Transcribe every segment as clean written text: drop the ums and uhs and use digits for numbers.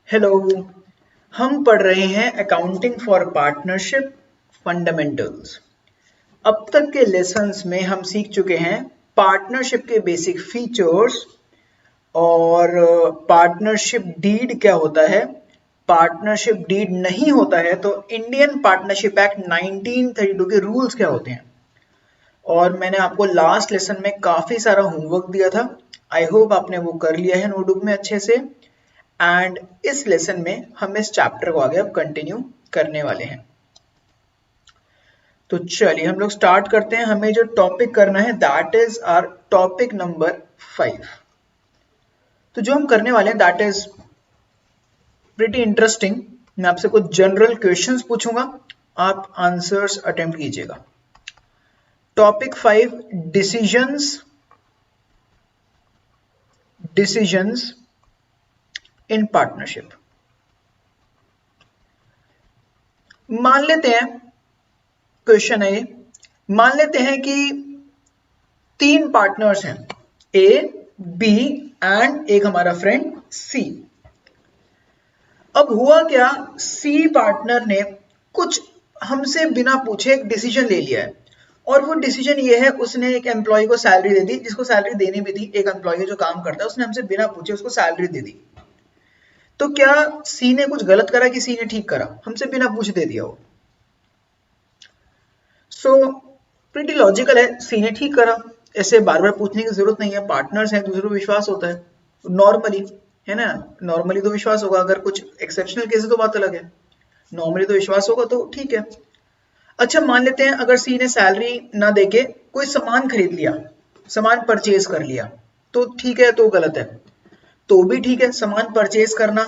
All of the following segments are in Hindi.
हेलो। हम पढ़ रहे हैं अकाउंटिंग फॉर पार्टनरशिप फंडामेंटल्स। अब तक के लेसन्स में हम सीख चुके हैं पार्टनरशिप के बेसिक फीचर्स और पार्टनरशिप डीड क्या होता है। पार्टनरशिप डीड नहीं होता है तो इंडियन पार्टनरशिप एक्ट 1932 के रूल्स क्या होते हैं। और मैंने आपको लास्ट लेसन में काफी सारा होमवर्क दिया था। आई होप आपने वो कर लिया है नोटबुक में अच्छे से। एंड इस लेसन में हम इस चैप्टर को आगे अब कंटिन्यू करने वाले हैं। तो चलिए हम लोग स्टार्ट करते हैं। हमें जो टॉपिक करना है that is our topic number 5। तो जो हम करने वाले हैं दैट इज प्रिटी इंटरेस्टिंग। मैं आपसे कुछ जनरल क्वेश्चंस पूछूंगा, आप आंसर्स अटेम्प्ट कीजिएगा। Topic 5, decisions in partnership. मान लेते हैं, क्वेश्चन है ये, मान लेते हैं कि 3 पार्टनर्स हैं, ए, बी एंड एक हमारा फ्रेंड सी। अब हुआ क्या, सी पार्टनर ने कुछ हमसे बिना पूछे एक डिसीजन ले लिया है। और वो डिसीजन ये है, उसने एक एम्प्लॉय को सैलरी दे दी, जिसको सैलरी देनी भी थी। एक एम्प्लॉय जो काम करता है उसने हमसे बिना पूछे उसको सैलरी दे दी। तो क्या सी ने कुछ गलत करा कि सी ने ठीक करा? हमसे बिना पूछे दे दिया वो। सो प्रीटी लॉजिकल है, सी ने ठीक करा। ऐसे बार बार पूछने की जरूरत नहीं है, पार्टनर्स हैं, दूसरे को विश्वास होता है नॉर्मली, है ना। नॉर्मली तो विश्वास होगा, अगर कुछ एक्सेप्शनल केस है तो बात अलग है। नॉर्मली तो विश्वास होगा, तो ठीक है। अच्छा मान लेते हैं अगर सी ने सैलरी ना देके कोई सामान खरीद लिया, सामान परचेज कर लिया, तो ठीक है तो गलत है? तो भी ठीक है, सामान परचेज करना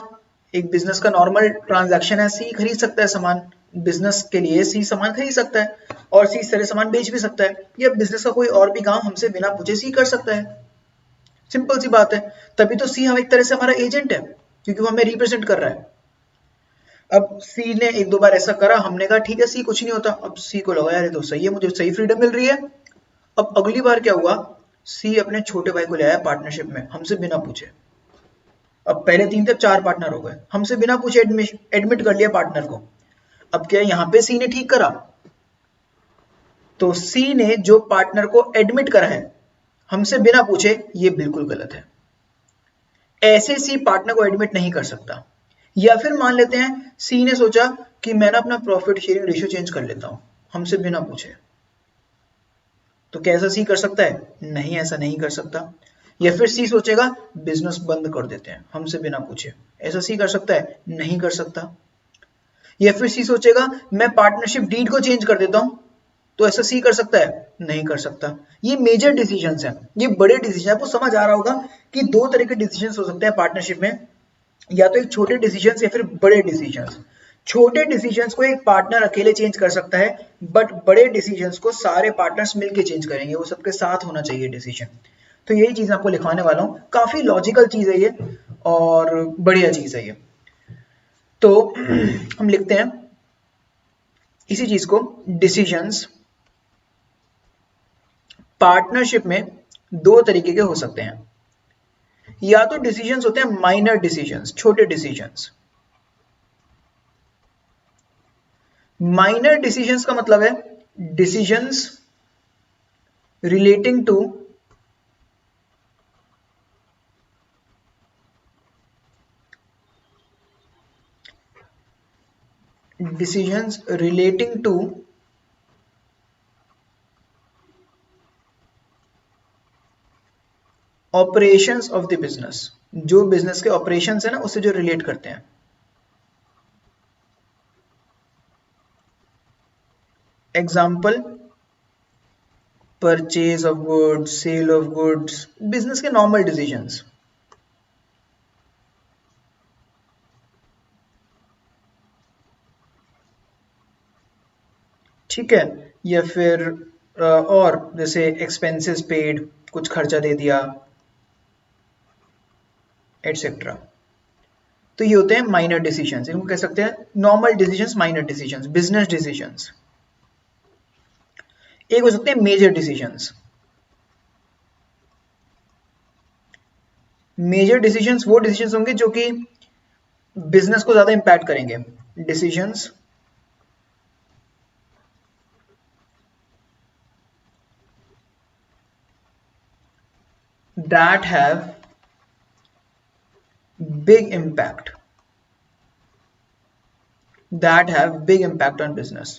एक बिजनेस का नॉर्मल ट्रांजैक्शन है। सी खरीद सकता है सामान, बिजनेस के लिए सी सामान खरीद सकता है और सी इस तरह सामान बेच भी सकता है, या बिजनेस का कोई और भी काम हमसे बिना पूछे सी कर सकता है। सिंपल सी बात है। तभी तो सी हम एक तरह से हमारा एजेंट है, क्योंकि वो हमें रिप्रेजेंट कर रहा है। अब सी ने एक दो बार ऐसा करा, हमने कहा ठीक है सी कुछ नहीं होता। अब सी को लगा यार ये तो सही है, मुझे सही फ्रीडम मिल रही है। अब अगली बार क्या हुआ, सी अपने छोटे भाई को ले आया पार्टनरशिप में हमसे बिना पूछे। अब पहले 3 थे, 4 पार्टनर हो गए, हमसे बिना पूछे एडमिट कर लिया पार्टनर को। अब क्या यहाँ पे सी ने ठीक करा? तो सी ने जो पार्टनर को एडमिट करा है हमसे बिना पूछे, ये बिल्कुल गलत है। ऐसे सी पार्टनर को एडमिट नहीं कर सकता। या फिर मान लेते हैं सी ने सोचा कि मैं ना अपना प्रॉफिट शेयरिंग रेशियो चेंज कर लेता हूं हमसे बिना पूछे, तो क्या ऐसा सी कर सकता है? नहीं, ऐसा नहीं कर सकता। या फिर सी सोचेगा बिजनेस बंद कर देते हैं हमसे बिना पूछे, ऐसा सी कर सकता है? नहीं कर सकता। या फिर सी सोचेगा मैं पार्टनरशिप डीड को चेंज कर देता हूं, तो ऐसा सी कर सकता है? नहीं कर सकता। ये मेजर डिसीजंस हैं, ये बड़े डिसीजन। आपको समझ आ रहा होगा कि 2 तरह के डिसीजंस हो सकते हैं पार्टनरशिप में, या तो एक छोटे डिसीजंस या फिर बड़े डिसीजंस। छोटे डिसीजंस को एक पार्टनर अकेले चेंज कर सकता है, बट बड़े डिसीजंस को सारे पार्टनर्स मिलके चेंज करेंगे, वो सबके साथ होना चाहिए डिसीजन। तो यही चीज आपको लिखवाने वाला हूँ, काफी लॉजिकल चीज है ये और बढ़िया चीज है ये। तो हम लिखते हैं इसी चीज को, डिसीजंस पार्टनरशिप में 2 तरीके के हो सकते हैं। या तो डिसीजंस होते हैं माइनर डिसीजंस, छोटे डिसीजंस। माइनर डिसीजंस का मतलब है decisions relating to operations of the business, जो बिजनेस के ऑपरेशंस है ना उससे जो रिलेट करते हैं। Example, purchase of goods, sale of goods, business के नॉर्मल डिसीजंस। ठीक है। या फिर और जैसे एक्सपेंसेस पेड, कुछ खर्चा दे दिया, एटसेट्रा। तो ये होते हैं माइनर डिसीजंस, इनको कह सकते हैं normal decisions, minor decisions, business decisions. एक हो सकते हैं मेजर डिसीजंस। मेजर डिसीजंस वो डिसीजंस होंगे जो कि बिजनेस को ज्यादा इंपैक्ट करेंगे। Decisions that have big impact on business।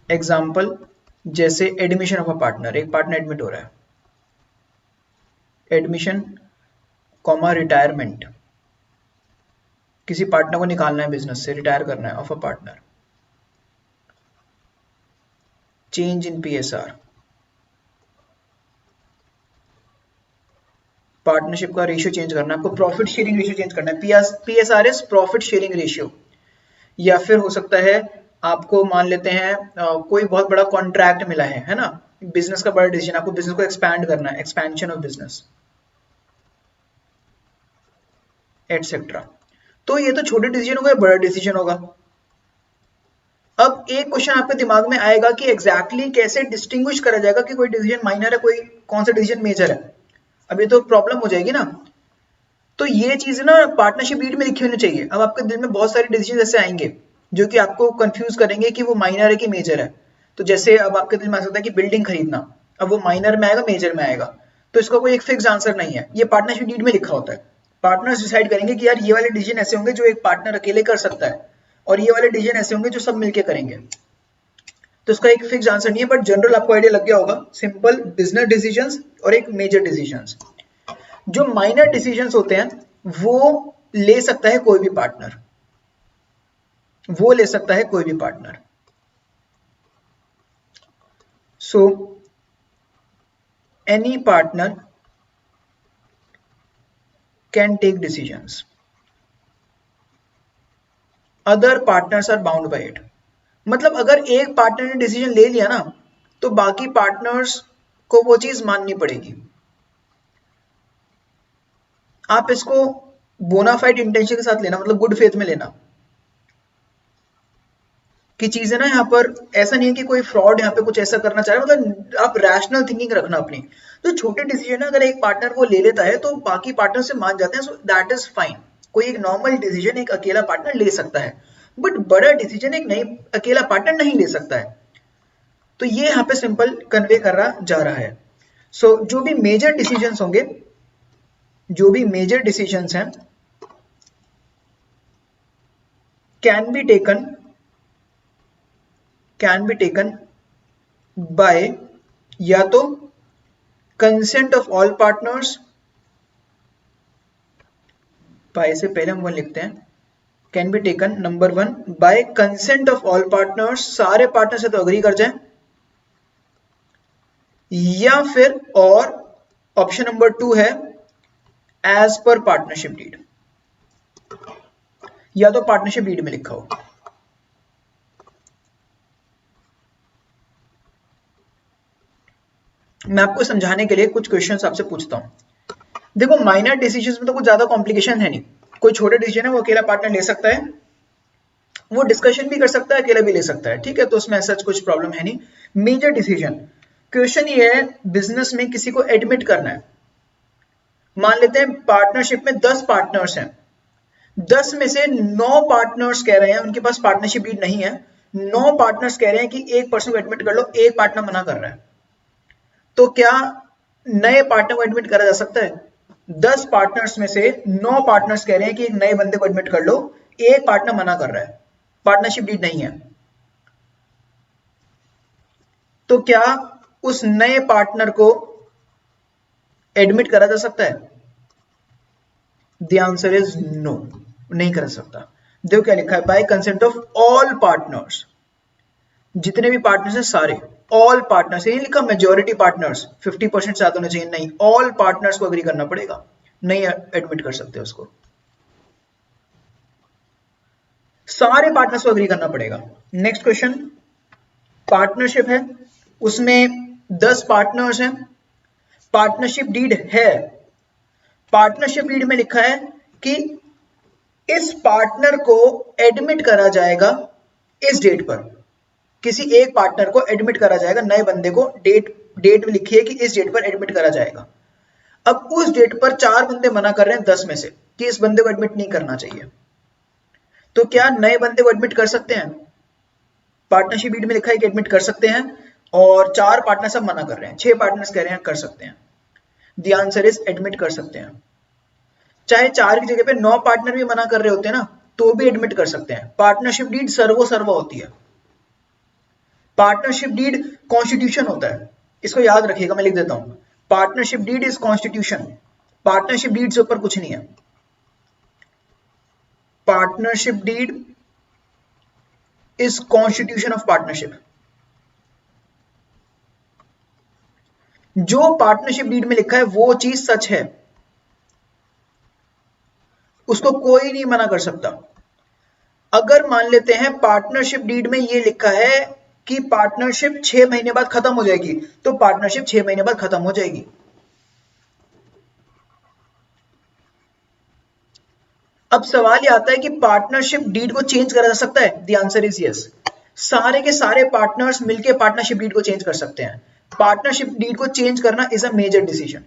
Example, जैसे एडमिशन ऑफ अ पार्टनर, एक पार्टनर एडमिट हो रहा है, एडमिशन कॉमा रिटायरमेंट, किसी पार्टनर को निकालना है बिजनेस से, रिटायर करना है of a partner, change in PSR, partnership का रेशियो चेंज करना है आपको, प्रॉफिट शेयरिंग रेशियो चेंज करना है, PSR is profit sharing ratio. या फिर हो सकता है आपको मान लेते हैं कोई बहुत बड़ा कॉन्ट्रैक्ट मिला है ना, बिजनेस का बड़ा डिसीजन, आपको बिजनेस को एक्सपैंड करना है, एक्सपेंशन ऑफ बिजनेस एटसेट्रा। तो ये तो छोटे डिसीजन हो गए, बड़ा डिसीजन होगा। अब एक क्वेश्चन आपके दिमाग में आएगा कि एग्जैक्टली कैसे डिस्टिंग्विश करा जाएगा कि कोई डिसीजन माइनर है, कोई कौन सा डिसीजन मेजर है। अब ये तो प्रॉब्लम हो जाएगी ना। तो ये चीज ना पार्टनरशिप डीड में लिखी होनी चाहिए। अब आपके दिल में बहुत सारे डिसीजन ऐसे आएंगे जो कि आपको कंफ्यूज करेंगे कि वो माइनर है कि मेजर है। तो जैसे अब आपके दिल में आ सकता है कि बिल्डिंग खरीदना, अब वो माइनर में आएगा मेजर में आएगा, तो इसका कोई एक फिक्स आंसर नहीं है, ये पार्टनरशिप डीड में लिखा होता है। पार्टनर्स डिसाइड करेंगे कि यार ये वाले डिसीजन ऐसे होंगे जो एक पार्टनर अकेले कर सकता है, और ये वाले डिसीजन ऐसे होंगे जो सब मिलके करेंगे। तो इसका एक फिक्स आंसर नहीं है, बट जनरल आपको आइडिया लग गया होगा। सिंपल बिजनेस डिसीजंस और एक मेजर डिसीजंस। जो माइनर डिसीजंस होते हैं वो ले सकता है कोई भी पार्टनर, वो ले सकता है कोई भी partner. So any partner can take decisions, other partners are bound by it. मतलब अगर एक पार्टनर ने डिसीजन ले लिया ना, तो बाकी पार्टनर्स को वो चीज माननी पड़ेगी। आप इसको बोनाफाइड इंटेंशन के साथ लेना, मतलब गुड फेथ में लेना कि चीजें ना यहाँ पर ऐसा नहीं है कि कोई फ्रॉड यहाँ पे कुछ ऐसा करना चाह रहा है, मतलब आप रैशनल थिंकिंग रखना अपनी। तो छोटे डिसीजन अगर एक पार्टनर वो ले लेता है तो बाकी पार्टनर से मान जाते हैं, सो दैट इज फाइन। कोई एक नॉर्मल डिसीजन एक अकेला पार्टनर ले सकता है, बट बड़ा डिसीजन एक नहीं अकेला पार्टनर नहीं ले सकता है। तो ये यहाँ पे सिंपल कन्वे कर रहा जा रहा है। सो जो भी मेजर डिसीजंस होंगे, जो भी मेजर डिसीजंस हैं, कैन बी टेकन बाय या तो consent of all partners, by से पहले हम वन लिखते हैं, can be taken number 1 by consent of all partners, सारे पार्टनर से तो अग्री कर जाए, या फिर और ऑप्शन नंबर 2 है एज पर पार्टनरशिप डीड, या तो पार्टनरशिप डीड में लिखा हो। मैं आपको समझाने के लिए कुछ क्वेश्चंस आपसे पूछता हूं। देखो माइनर डिसीजंस में तो कुछ ज्यादा कॉम्प्लिकेशन है नहीं, कोई छोटे डिसीजन है वो अकेला पार्टनर ले सकता है, वो डिस्कशन भी कर सकता है, अकेला भी ले सकता है, ठीक है, तो उसमें ऐसा कुछ प्रॉब्लम है नहीं। मेजर डिसीजन, क्वेश्चन ये है बिजनेस में किसी को एडमिट करना है। मान लेते हैं पार्टनरशिप में 10 पार्टनर्स हैं, 10 में से 9 पार्टनर्स कह रहे हैं उनके पास पार्टनरशिप डीड नहीं है, 9 पार्टनर्स कह रहे हैं कि एक पर्सन को एडमिट कर लो, एक पार्टनर मना कर रहा है। तो क्या नए पार्टनर को एडमिट करा जा सकता है? 10 पार्टनर्स में से 9 पार्टनर्स कह रहे हैं कि एक नए बंदे को एडमिट कर लो, एक पार्टनर मना कर रहा है, पार्टनरशिप डीड नहीं है। तो क्या उस नए पार्टनर को एडमिट करा जा सकता है? द आंसर इज नो, नहीं कर सकता। देखो क्या लिखा है, bye consent of all partners, जितने भी पार्टनर्स हैं सारे, ऑल पार्टनर्स, ये लिखा मेजॉरिटी पार्टनर्स 50% से ज्यादा होने चाहिए, नहीं, ऑल पार्टनर्स को एग्री करना पड़ेगा, नहीं एडमिट कर सकते उसको, सारे पार्टनर्स को एग्री करना पड़ेगा। नेक्स्ट क्वेश्चन, पार्टनरशिप है, उसमें 10 पार्टनर्स हैं, पार्टनरशिप डीड है, पार्टनरशिप डीड में लिखा है कि इस पार्टनर को एडमिट करा जाएगा इस डेट पर, किसी एक पार्टनर को एडमिट करा जाएगा, नए बंदे को डेट में लिखी है कि इस डेट पर एडमिट करा जाएगा। अब उस डेट पर 4 बंदे मना कर रहे हैं 10 में से कि इस बंदे को एडमिट नहीं करना चाहिए, तो क्या नए बंदे को एडमिट कर सकते हैं? पार्टनरशिप डीड में लिखा है कि एडमिट कर सकते हैं, और 4 पार्टनर सब मना कर रहे हैं, 6 पार्टनर्स कह रहे हैं कर सकते हैं। द आंसर इज एडमिट कर सकते हैं। चाहे 4 की जगह पे 9 पार्टनर भी मना कर रहे होते हैं ना, तो भी एडमिट कर सकते हैं। पार्टनरशिप डीड सर्वो सर्वा होती है। पार्टनरशिप डीड कॉन्स्टिट्यूशन होता है, इसको याद रखिएगा, मैं लिख देता हूं। Partnership deed is constitution. Partnership deed से ऊपर कुछ नहीं है। Partnership deed is constitution of partnership. जो पार्टनरशिप डीड में लिखा है वो चीज सच है, उसको कोई नहीं मना कर सकता। अगर मान लेते हैं पार्टनरशिप डीड में ये लिखा है कि पार्टनरशिप 6 महीने बाद खत्म हो जाएगी, तो पार्टनरशिप 6 महीने बाद खत्म हो जाएगी। अब सवाल ये आता है कि पार्टनरशिप डीड को चेंज करा जा सकता है? The answer is yes. सारे के सारे पार्टनर्स मिलकर पार्टनरशिप डीड को चेंज कर सकते हैं। पार्टनरशिप डीड को चेंज करना is a major decision.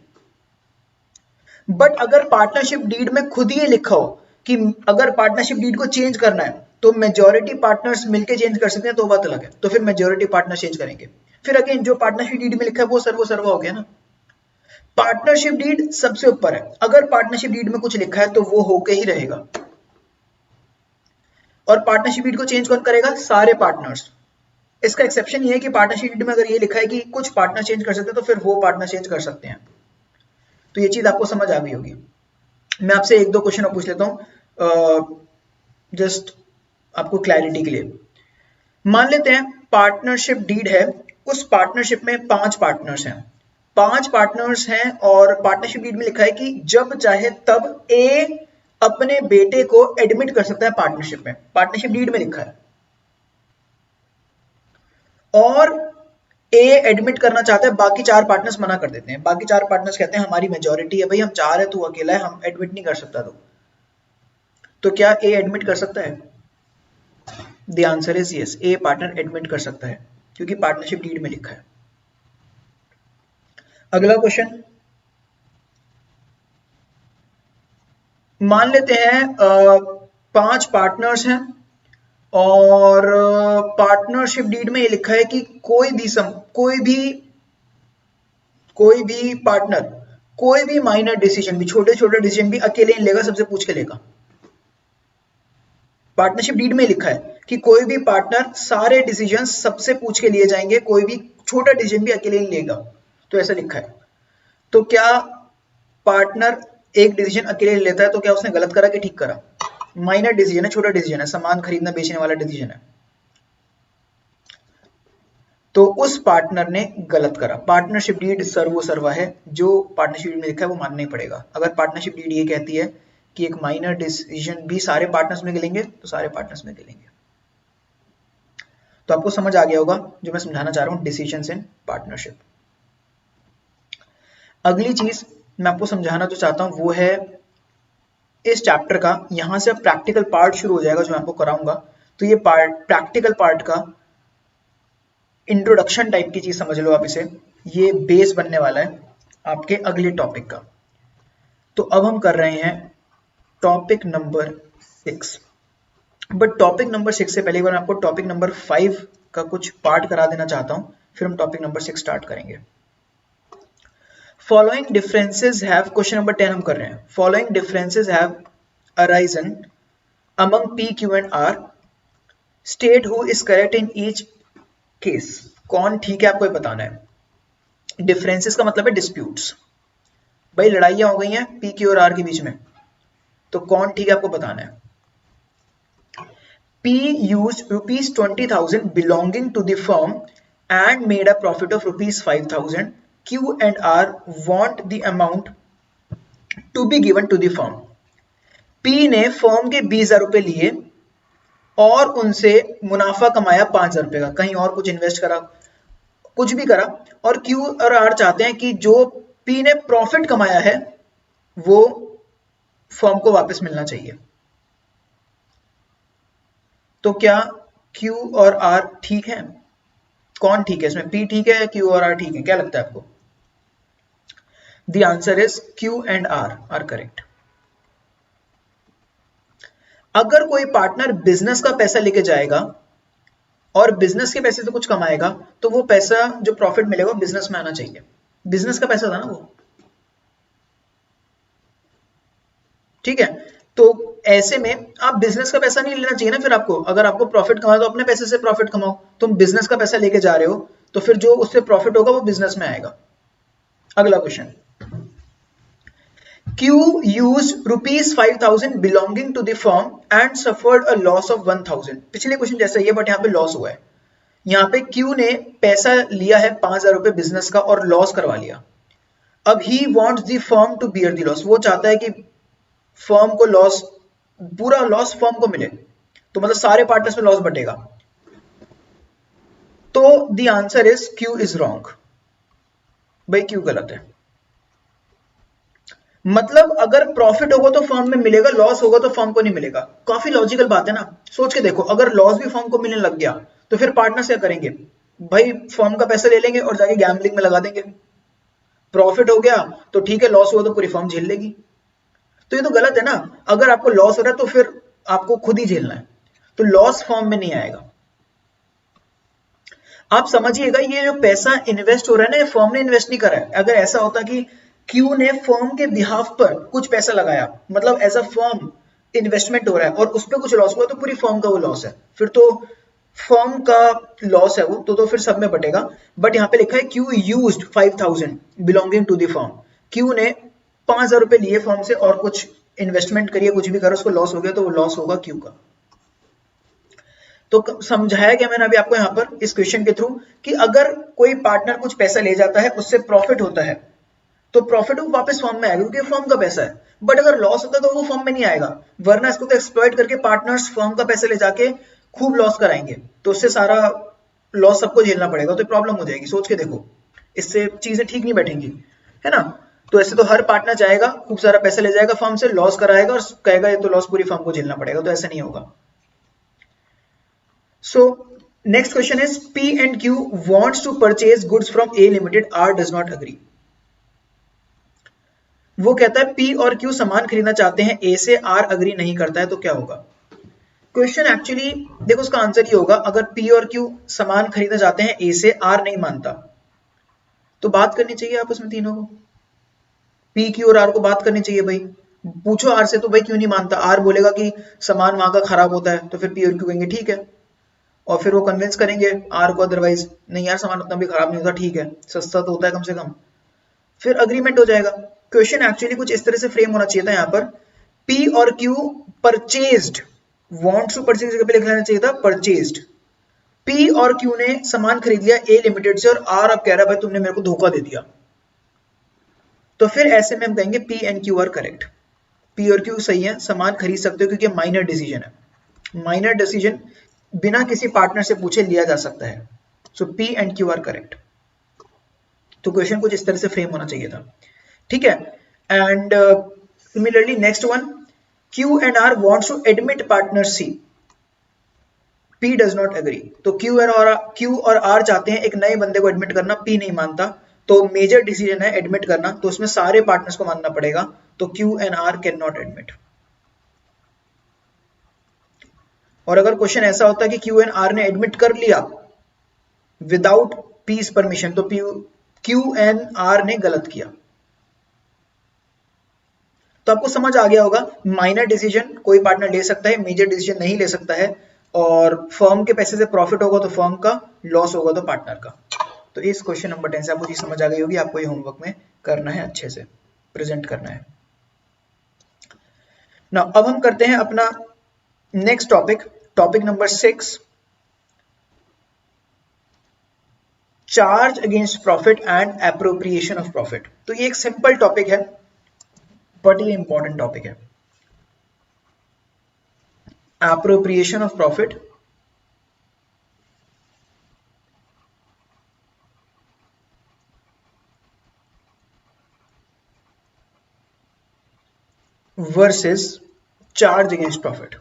But अगर पार्टनरशिप डीड में खुद ही लिखा हो कि अगर पार्टनरशिप डीड को चेंज करना है तो मेजॉरिटी पार्टनर्स मिलकर चेंज कर सकते हैं, तो बात अलग है, तो फिर मेजॉरिटी पार्टनर चेंज करेंगे। फिर अगेन जो पार्टनरशिप डीड में लिखा है वो सर्वो सर्वा हो गया ना। पार्टनरशिप डीड सबसे ऊपर है, अगर पार्टनरशिप डीड में कुछ लिखा है तो वो होके ही रहेगा। और पार्टनरशिप डीड को चेंज कौन करेगा? सारे पार्टनर्स। इसका एक्सेप्शन ये है कि पार्टनरशिप डीड में अगर ये लिखा है कि कुछ पार्टनर चेंज कर सकते हैं, तो फिर वो पार्टनर चेंज कर सकते हैं। तो ये चीज आपको समझ आ गई होगी। मैं आपसे 1-2 क्वेश्चन और पूछ लेता हूं जस्ट आपको क्लैरिटी के लिए। मान लेते हैं पार्टनरशिप डीड है, उस पार्टनरशिप में 5 पार्टनर्स हैं, 5 पार्टनर्स हैं, और पार्टनरशिप डीड में लिखा है कि जब चाहे तब ए अपने बेटे को एडमिट कर सकता है पार्टनरशिप में। पार्टनरशिप डीड में लिखा है, और ए एडमिट करना चाहता है, बाकी 4 पार्टनर्स मना कर देते हैं। बाकी 4 पार्टनर्स कहते हैं हमारी मेजॉरिटी है भाई, हम 4 है, तू अकेला है, हम एडमिट नहीं कर सकता। तो क्या ए एडमिट कर सकता है? The answer is yes, A partner admit कर सकता है क्योंकि पार्टनरशिप डीड में लिखा है। अगला क्वेश्चन, मान लेते हैं 5 पार्टनर्स हैं, और पार्टनरशिप डीड में ये लिखा है कि कोई भी पार्टनर कोई भी माइनर डिसीजन भी, छोटे छोटे डिसीजन भी अकेले ही लेगा, सबसे पूछ के लेगा। पार्टनरशिप डीड में लिखा है कि कोई भी पार्टनर सारे डिसीजन सबसे पूछ के लिए जाएंगे, कोई भी छोटा डिसीजन भी अकेले ही लेगा, तो ऐसा लिखा है। तो क्या पार्टनर एक डिसीजन अकेले लेता है, तो क्या उसने गलत करा कि ठीक करा? माइनर डिसीजन है, छोटा डिसीजन है, सामान खरीदना बेचने वाला डिसीजन है, तो उस पार्टनर ने गलत करा। पार्टनरशिप डीड सर्वो सर्वा है, जो पार्टनरशिप डीड में लिखा है वो मानना ही पड़ेगा। अगर पार्टनरशिप डीड ये कहती है कि एक माइनर डिसीजन भी सारे पार्टनर्स में लेंगे, तो सारे पार्टनर्स में लेंगे। तो आपको समझ आ गया होगा जो मैं समझाना चाह रहा हूं, डिसीजंस इन पार्टनरशिप। अगली चीज मैं आपको समझाना जो चाहता हूं वो है इस चैप्टर का, यहां से अब प्रैक्टिकल पार्ट शुरू हो जाएगा जो मैं आपको कराऊंगा। तो ये प्रैक्टिकल पार्ट का इंट्रोडक्शन टाइप की चीज समझ लो आप इसे, ये बेस बनने वाला है आपके अगले टॉपिक का। तो अब हम कर रहे हैं topic number 6। But topic number 6 से पहले एक बार मैं आपको टॉपिक नंबर 5 का कुछ पार्ट करा देना चाहता हूं, फिर हम टॉपिक नंबर 6 स्टार्ट करेंगे। Following differences have, question number 10 हम कर रहे हैं। Following differences have arisen among P Q and R, state who is correct in each case. कौन ठीक है आपको बताना है। डिफरेंसेस का मतलब है डिस्प्यूट्स, भाई लड़ाइयां हो गई हैं पी क्यू और आर के बीच में, तो कौन ठीक है आपको बताना है। P used rupees 20,000 belonging to the firm and made a profit of rupees 5,000. Q and R want the amount to be given to the firm. P ने फर्म के 20,000 रुपए लिए और उनसे मुनाफा कमाया 5,000 रुपए का, कहीं और कुछ इन्वेस्ट करा, कुछ भी करा, और Q और R चाहते हैं कि जो P ने प्रॉफिट कमाया है वो फर्म को वापस मिलना चाहिए। तो क्या Q और R ठीक है? कौन ठीक है इसमें, P ठीक है या Q और R ठीक है, क्या लगता है आपको? The answer is Q and R correct. अगर कोई पार्टनर बिजनेस का पैसा लेके जाएगा और बिजनेस के पैसे से कुछ कमाएगा तो वो पैसा जो प्रॉफिट मिलेगा बिजनेस में आना चाहिए। बिजनेस का पैसा था ना वो, ठीक है। तो ऐसे में आप बिजनेस का पैसा नहीं लेना चाहिए ना फिर आपको। अगर आपको प्रॉफिट कमाओ तो अपने पैसे से प्रॉफिट कमाओ। तुम बिजनेस का पैसा लेके जा रहे हो तो फिर जो उससे प्रॉफिट होगा वो बिजनेस में आएगा। अगला question, Q used rupees 5,000 belonging to the firm and suffered a loss of 1,000। पिछले क्वेश्चन जैसा ही है बट यहाँ पे लॉस हुआ है। यहाँ पे Q ने पैसा लिया है 5,000 रुपए बिजनेस का और लॉस करवा लिया। अब he wants the firm to bear the loss। वो चाहता है कि फर्म को लॉस, पूरा लॉस फर्म को मिले, तो मतलब सारे पार्टनर्स में लॉस बटेगा। तो the answer is Q is wrong. भाई Q गलत है। मतलब अगर प्रॉफिट होगा तो फर्म में मिलेगा, लॉस होगा तो फर्म को नहीं मिलेगा। काफी लॉजिकल बात है ना। सोच के देखो, अगर लॉस भी फर्म को मिलने लग गया तो फिर पार्टनर्स क्या करेंगे? भाई फर्म का पैसा ले लेंगे और जाके गैम्बलिंग में लगा देंगे। प्रॉफिट हो गया तो ठीक है, लॉस हुआ तो पूरी फर्म झेल लेगी। तो ये तो गलत है ना। अगर आपको लॉस हो रहा है तो फिर आपको खुद ही झेलना है, तो लॉस फर्म में नहीं आएगा। आप समझिएगा, ये जो पैसा इन्वेस्ट हो रहा है ना, ये फर्म ने इन्वेस्ट नहीं करा है। अगर ऐसा होता कि क्यू ने फर्म के बिहाफ पर कुछ पैसा लगाया, मतलब एज अ फर्म इन्वेस्टमेंट हो रहा है और उस पर कुछ लॉस हुआ तो पूरी फर्म का वो लॉस है, फिर तो फर्म का लॉस है वो, तो फिर सब में बटेगा। बट यहाँ पे लिखा है Q used 5,000 belonging to the firm. Q ने 5,000 रुपए लिए फर्म से और कुछ इन्वेस्टमेंट करिए, कुछ भी करो, उसको लॉस हो गया तो वो लॉस होगा क्यू का। तो समझाया गया मैंने अभी आपको यहाँ पर इस क्वेश्चन के थ्रू कि अगर कोई पार्टनर कुछ पैसा ले जाता है, उससे प्रॉफिट होता है, तो प्रॉफिट वो वापस फर्म में आएगा क्योंकि फर्म का पैसा है। बट अगर लॉस होता है तो वो फर्म में नहीं आएगा, वरना इसको तो एक्सप्लॉइट करके पार्टनर्स फर्म का पैसा ले जाके खूब लॉस कराएंगे, तो उससे सारा लॉस सबको झेलना पड़ेगा, तो प्रॉब्लम हो जाएगी। सोच के देखो, इससे चीजें ठीक नहीं बैठेंगी, है ना। तो ऐसे तो हर पार्टनर जाएगा, खूब सारा पैसा ले जाएगा फर्म से, लॉस कराएगा और कहेगा ये तो लॉस पूरी फर्म को झेलना पड़ेगा, तो ऐसा नहीं होगा। So next question is P and Q wants to purchase goods from A Limited, R does not agree। वो कहता है P और Q सामान खरीदना चाहते हैं A से, R अग्री नहीं करता है, तो क्या होगा? क्वेश्चन एक्चुअली देखो, उसका आंसर ये होगा, अगर P और Q सामान खरीदना चाहते हैं A से, R नहीं मानता, तो बात करनी चाहिए आपस में तीनों को। P, Q और R को बात करनी चाहिए भाई। पूछो R से तो भाई क्यों नहीं मानता। R बोलेगा कि सामान वहां का खराब होता है, तो फिर P और Q कहेंगे ठीक है, और फिर वो कन्विंस करेंगे आर को, अदरवाइज नहीं यार सामान उतना भी खराब नहीं होता, ठीक है, सस्ता तो होता है कम से कम, फिर अग्रीमेंट हो जाएगा। क्वेश्चन एक्चुअली कुछ इस तरह से फ्रेम होना चाहिए था यहाँ पर, पी और Q purchased, wants to purchase की जगह लिख लेना चाहिए था परचेज्ड। पी और क्यू ने सामान खरीद लिया ए लिमिटेड से और आर अब कह रहा है भाई तुमने मेरे को धोखा दे दिया, तो फिर ऐसे में हम कहेंगे P and Q are correct. P और क्यू सही है, सामान खरीद सकते हो क्योंकि माइनर डिसीजन है। माइनर डिसीजन बिना किसी पार्टनर से पूछे लिया जा सकता है। So P and Q are correct. तो क्वेश्चन कुछ इस तरह से फ्रेम होना चाहिए था, ठीक है। And similarly next one, Q and R wants to admit partner C, P does not agree. तो क्यू और आर चाहते हैं एक नए बंदे को एडमिट करना, पी नहीं मानता। तो मेजर डिसीजन है एडमिट करना, तो उसमें सारे पार्टनर्स को मानना पड़ेगा, तो Q and R can not admit. और अगर क्वेश्चन ऐसा होता है कि क्यू एंड आर ने एडमिट कर लिया विदाउट पीस परमिशन, तो क्यू एंड आर ने गलत किया। तो आपको समझ आ गया होगा, माइनर डिसीजन कोई पार्टनर ले सकता है, मेजर डिसीजन नहीं ले सकता है, और फर्म के पैसे से प्रॉफिट होगा तो फर्म का, लॉस होगा तो पार्टनर का। तो इस क्वेश्चन नंबर 10 से आपको चीज समझ आ गई होगी। आपको ये होमवर्क में करना है, अच्छे से प्रेजेंट करना है ना। अब हम करते हैं अपना next topic number 6, charge against profit and appropriation of profit. तो ये एक सिंपल टॉपिक है बट ये इंपॉर्टेंट टॉपिक है। Appropriation of profit versus charge against profit.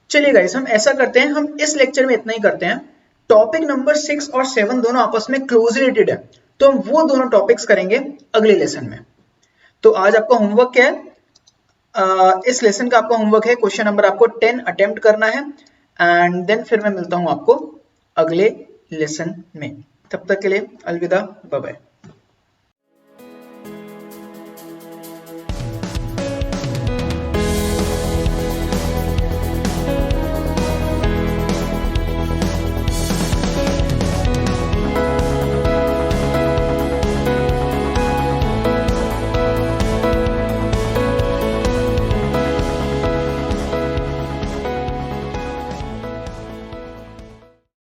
चलिए गाइस, हम ऐसा करते हैं, हम इस लेक्चर में इतना ही करते हैं। टॉपिक नंबर 6 और 7 दोनों आपस में क्लोजली रिलेटेड है, तो हम वो दोनों टॉपिक्स करेंगे अगले लेसन में। तो आज आपका होमवर्क क्या है? इस लेसन का आपका होमवर्क है क्वेश्चन नंबर आपको 10 अटेम्प्ट करना है, एंड देन फिर मैं मिलता हूं आपको अगले लेसन में। तब तक के लिए अलविदा, बाय बाय।